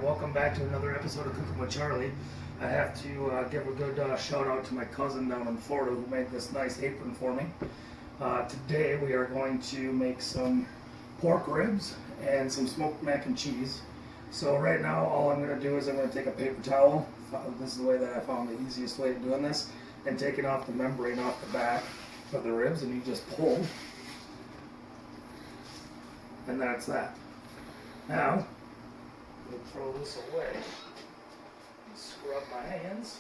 welcome back to another episode of Cooking with Charlie. I have to give a good shout out to my cousin down in Florida who made this nice apron for me. Today we are going to make some pork ribs and some smoked mac and cheese. So right now all I'm going to do is I'm going to take a paper towel. This is the way that I found the easiest way of doing this, and taking off the membrane off the back of the ribs, and you just pull, and that's that. Now we'll throw this away and scrub my hands.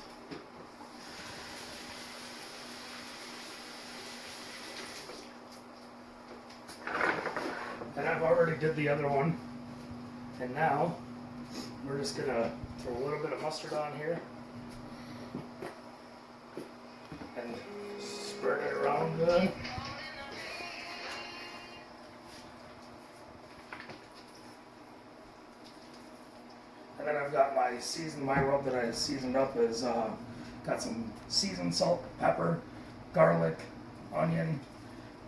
And I've already did the other one. And now we're just gonna throw a little bit of mustard on here and spread it around good. And then I've got my rub that I seasoned up is got some seasoned salt, pepper, garlic, onion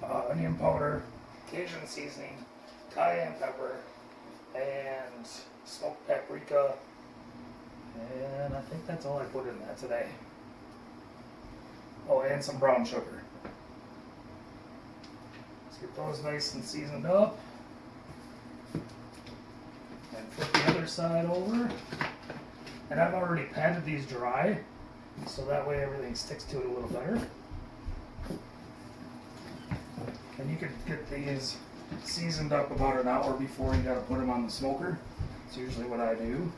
powder, Cajun seasoning, cayenne pepper, and smoked paprika. And I think that's all I put in that today. Oh, and some brown sugar. Let's get those nice and seasoned up. And flip the other side over. And I've already patted these dry, so that way everything sticks to it a little better. And you could get these seasoned up about an hour before you gotta put them on the smoker. It's usually what I do.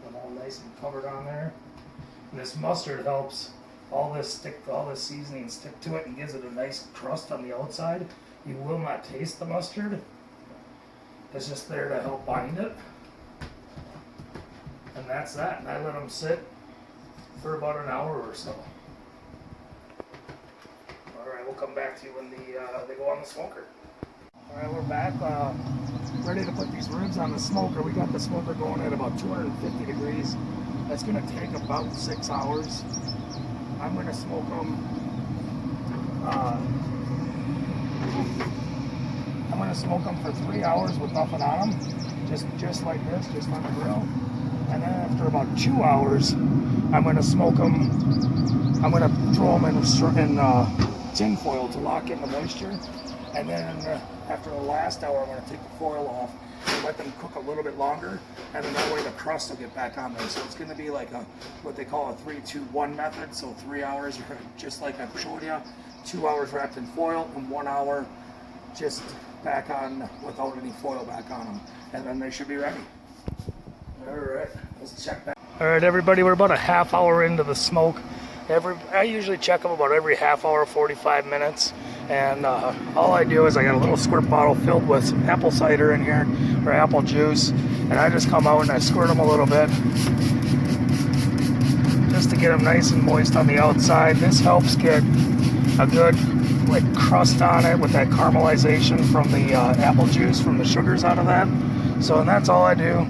Put them all nice and covered on there. And this mustard helps all this seasoning stick to it and gives it a nice crust on the outside. You will not taste the mustard. It's just there to help bind it. And that's that. And I let them sit for about an hour or so. Alright, we'll come back to you when they go on the smoker. Alright, we're back. Ready to put these ribs on the smoker. We got the smoker going at about 250 degrees. That's going to take about 6 hours. I'm going to smoke them. I'm going to smoke them for 3 hours with nothing on them, just like this, just on the grill. And then after about 2 hours, I'm going to smoke them. I'm going to throw them in tin foil to lock in the moisture. And then after the last hour, I'm going to take the foil off and let them cook a little bit longer. And then that way the crust will get back on there. So it's going to be like what they call a 3-2-1 method. So 3 hours, just like I showed you, 2 hours wrapped in foil, and 1 hour just back on without any foil back on them. And then they should be ready. Alright, let's check that. Alright everybody, we're about a half hour into the smoke. I usually check them about every half hour, 45 minutes. And all I do is I got a little squirt bottle filled with apple cider in here, or apple juice. And I just come out and I squirt them a little bit, just to get them nice and moist on the outside. This helps get a good crust on it with that caramelization from the apple juice, from the sugars out of that. So, and that's all I do.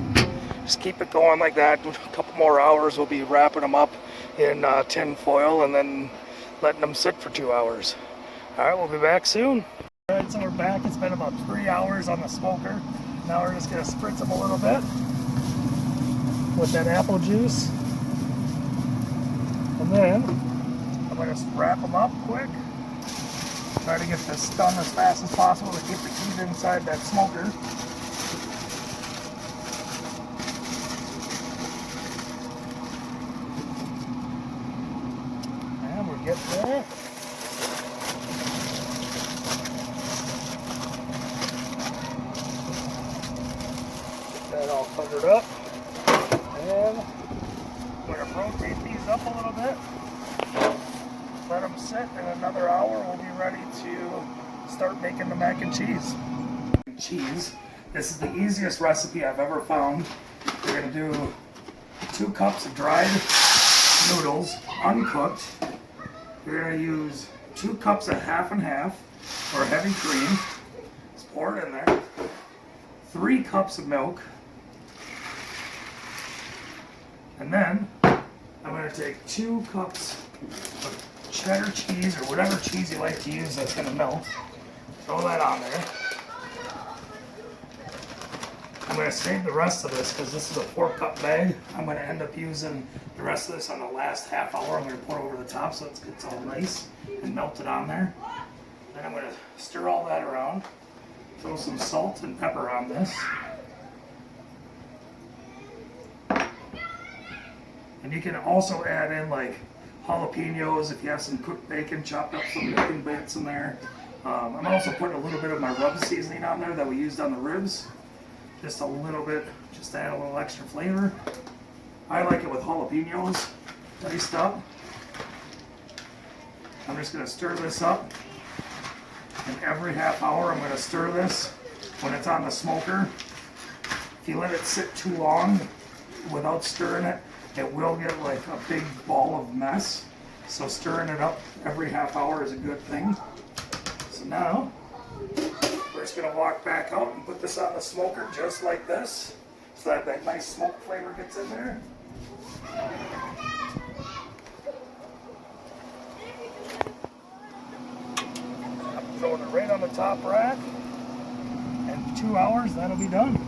Just keep it going like that. A couple more hours, we'll be wrapping them up in tin foil and then letting them sit for 2 hours. Alright, we'll be back soon. Alright, so we're back. It's been about 3 hours on the smoker. Now we're just going to spritz them a little bit with that apple juice. And then I'm going to wrap them up quick. Try to get this done as fast as possible to keep the heat inside that smoker. And we're getting there. Get that all covered up. And I'm going to rotate these up a little bit. Let them sit, in another hour we'll be ready to start making the mac and cheese. Cheese. This is the easiest recipe I've ever found. We're going to do 2 cups of dried noodles, uncooked. We're going to use 2 cups of half and half, or heavy cream. Just pour it in there. 3 cups of milk. And then I'm going to take 2 cups of cheddar cheese, or whatever cheese you like to use that's going to melt. Throw that on there. going to save the rest of this because this is a 4-cup bag. I'm going to end up using the rest of this on the last half hour. I'm going to pour over the top so it gets all nice and melted on there. Then I'm going to stir all that around. Throw some salt and pepper on this. And you can also add in like jalapenos if you have some cooked bacon, chopped up some bacon bits in there. I'm also putting a little bit of my rub seasoning on there that we used on the ribs. Just a little bit, just to add a little extra flavor. I like it with jalapenos diced up. I'm just going to stir this up. And every half hour I'm going to stir this when it's on the smoker. If you let it sit too long without stirring it, it will get like a big ball of mess. So stirring it up every half hour is a good thing. So now, we're just going to walk back out and put this on the smoker just like this, so that nice smoke flavor gets in there. I'm throwing it right on the top rack, and 2 hours, that'll be done.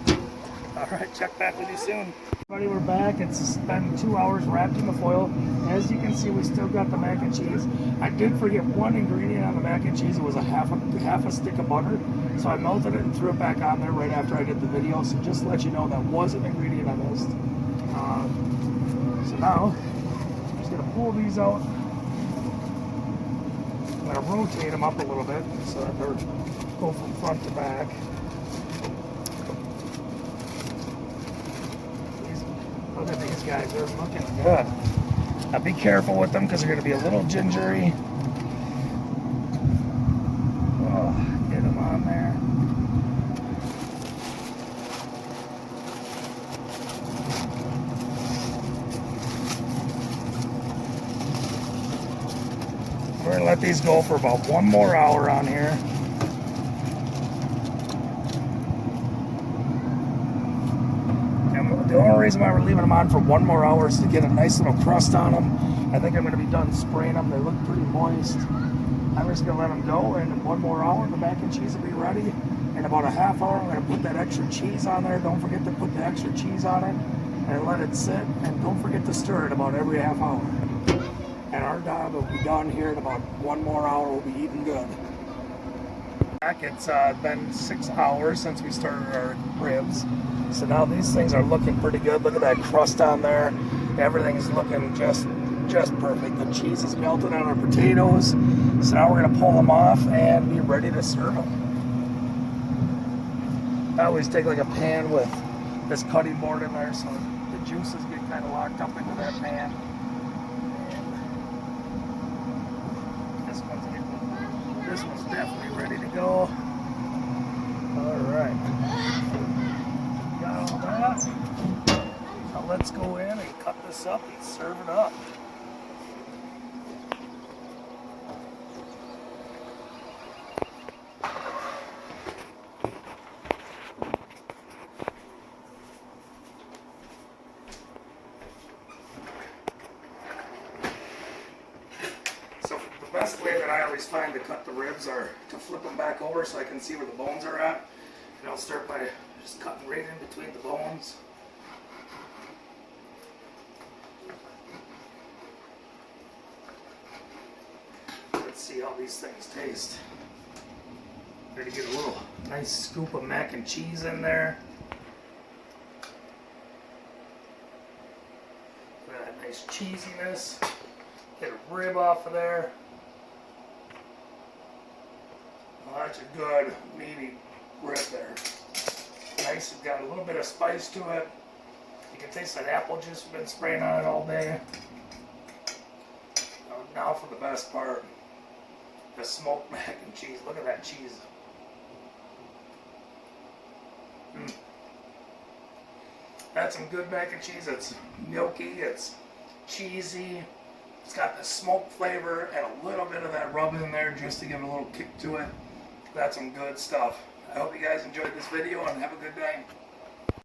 All right, check back with you soon. Everybody, we're back. It's been 2 hours wrapped in the foil. As you can see, we still got the mac and cheese. I did forget one ingredient on the mac and cheese. It was a half a stick of butter. So I melted it and threw it back on there right after I did the video. So just to let you know, that was an ingredient I missed. So now, I'm just gonna pull these out. I'm gonna rotate them up a little bit so that they're go from front to back. Look at these guys, they're looking good. Now be careful with them because they're going to be a little gingery. Oh, get them on there. We're going to let these go for about 1 more hour on here. The only reason why we're leaving them on for 1 more hour is to get a nice little crust on them. I think I'm going to be done spraying them. They look pretty moist. I'm just going to let them go, and in 1 more hour, the mac and cheese will be ready. In about a half hour, I'm going to put that extra cheese on there. Don't forget to put the extra cheese on it and let it sit. And don't forget to stir it about every half hour. And our job will be done here in about 1 more hour. We'll be eating good. It's been 6 hours since we started our ribs. So now these things are looking pretty good. Look at that crust on there. Everything's looking just perfect. The cheese is melted on our potatoes. So now we're gonna pull them off and be ready to serve them. I always take like a pan with this cutting board in there so the juices get kind of locked up into that pan. And this one's definitely ready to go. All right. Got all that. Now let's go in and cut this up and serve it up. So the best way that I always find to cut the ribs are to flip them back over so I can see where the bones are at. And I'll start by just cutting right in between the bones. Let's see how these things taste. Ready to get a little nice scoop of mac and cheese in there. Look at that nice cheesiness. Get a rib off of there. Well, that's a good meaty rib there. Nice, it's got a little bit of spice to it. You can taste that apple juice we've been spraying on it all day. Now for the best part, the smoked mac and cheese. Look at that cheese. That's some good mac and cheese. It's milky, it's cheesy. It's got the smoke flavor and a little bit of that rub in there just to give it a little kick to it. That's some good stuff. I hope you guys enjoyed this video and have a good day.